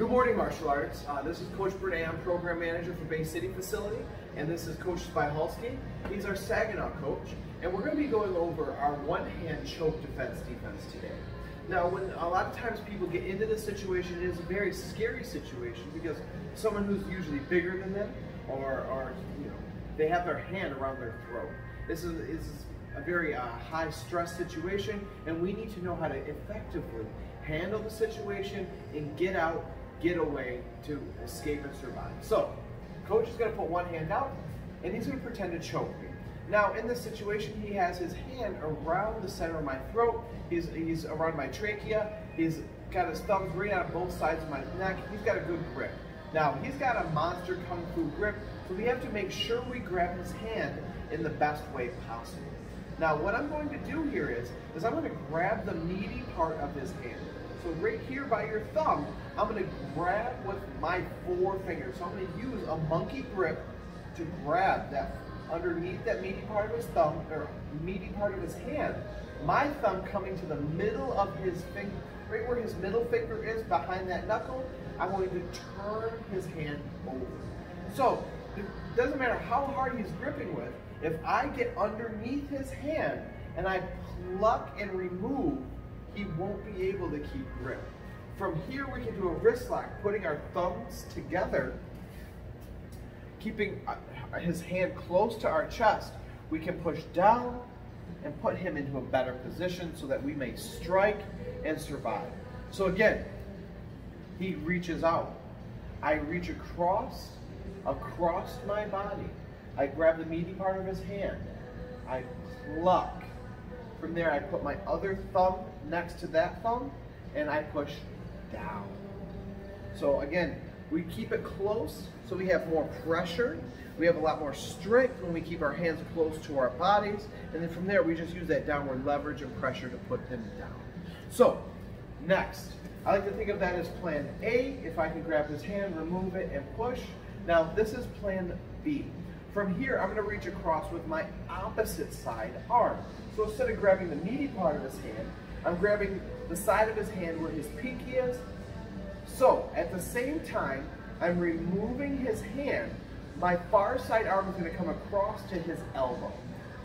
Good morning, martial arts. This is Coach Bernay, I'm program manager for Bay City facility, and this is Coach Spyhalski. He's our Saginaw coach, and we're going to be going over our one-hand choke defense today. Now, when a lot of times people get into this situation, it is a very scary situation because someone who's usually bigger than them, or they have their hand around their throat. This is a very high stress situation, and we need to know how to effectively handle the situation and get out, get away to escape and survive. So, coach is going to put one hand out and he's going to pretend to choke me. Now, in this situation, he has his hand around the center of my throat. He's around my trachea. He's got his thumbs right on both sides of my neck. He's got a good grip. Now, he's got a monster kung fu grip, so we have to make sure we grab his hand in the best way possible. Now, what I'm going to do here is I'm going to grab the meaty part of his hand. So right here by your thumb, I'm going to grab with my four fingers. So I'm going to use a monkey grip to grab that underneath that meaty part of his thumb, or meaty part of his hand. My thumb coming to the middle of his finger, right where his middle finger is behind that knuckle, I'm going to turn his hand over. So it doesn't matter how hard he's gripping with, if I get underneath his hand and I pluck and remove, he won't be able to keep grip. From here we can do a wrist lock, putting our thumbs together, keeping his hand close to our chest. We can push down and put him into a better position so that we may strike and survive. So again, he reaches out. I reach across my body. I grab the meaty part of his hand. I pluck. From there, I put my other thumb next to that thumb, and I push down. So again, we keep it close so we have more pressure. We have a lot more strength when we keep our hands close to our bodies. And then from there, we just use that downward leverage and pressure to put them down. So next, I like to think of that as plan A. If I can grab his hand, remove it, and push. Now this is plan B. From here, I'm going to reach across with my opposite side arm. So instead of grabbing the meaty part of his hand, I'm grabbing the side of his hand where his pinky is. So at the same time, I'm removing his hand. My far side arm is going to come across to his elbow.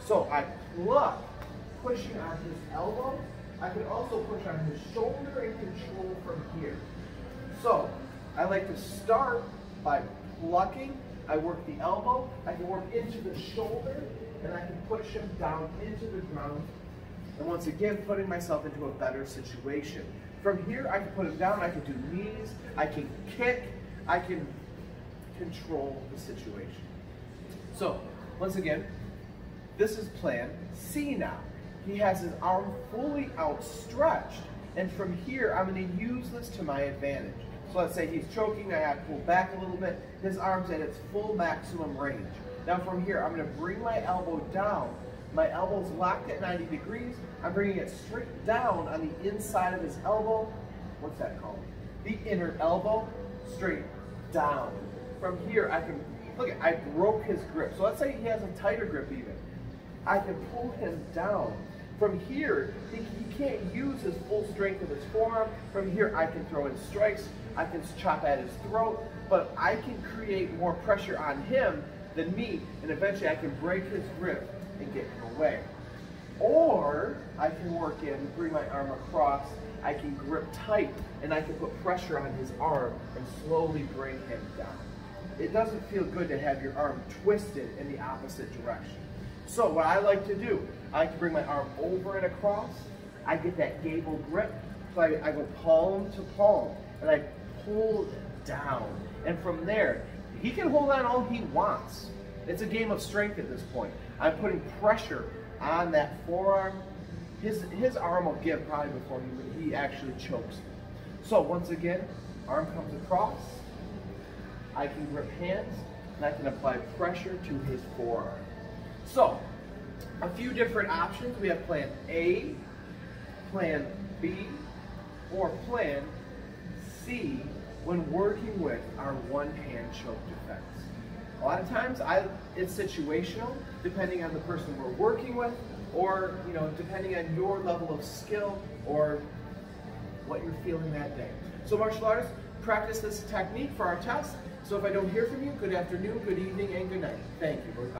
So I pluck, pushing on his elbow. I can also push on his shoulder and control from here. So I like to start by plucking. I work the elbow, I can work into the shoulder, and I can push him down into the ground. And once again, putting myself into a better situation. From here, I can put him down, I can do knees, I can kick, I can control the situation. So, once again, this is plan C now. He has his arm fully outstretched, and from here, I'm going to use this to my advantage. So let's say he's choking, I pull back a little bit, his arm's at its full maximum range. Now from here, I'm going to bring my elbow down. My elbow's locked at 90 degrees. I'm bringing it straight down on the inside of his elbow. What's that called? The inner elbow, straight down. From here, I can, look, I broke his grip. So let's say he has a tighter grip even. I can pull him down. From here, he can't use his full strength of his forearm. From here, I can throw in strikes. I can chop at his throat, but I can create more pressure on him than me, and eventually I can break his grip and get him away. Or I can work in, bring my arm across, I can grip tight, and I can put pressure on his arm and slowly bring him down. It doesn't feel good to have your arm twisted in the opposite direction. So what I like to do, I like to bring my arm over and across. I get that gable grip, so I go palm to palm, and I pull down. And from there, he can hold on all he wants. It's a game of strength at this point. I'm putting pressure on that forearm. His arm will give probably before he actually chokes me. So once again, arm comes across. I can grip hands, and I can apply pressure to his forearm. So, a few different options. We have plan A, plan B, or plan C when working with our one-hand choke defense. A lot of times it's situational, depending on the person we're working with, or depending on your level of skill or what you're feeling that day. So martial artists, practice this technique for our test. So if I don't hear from you, good afternoon, good evening, and good night. Thank you.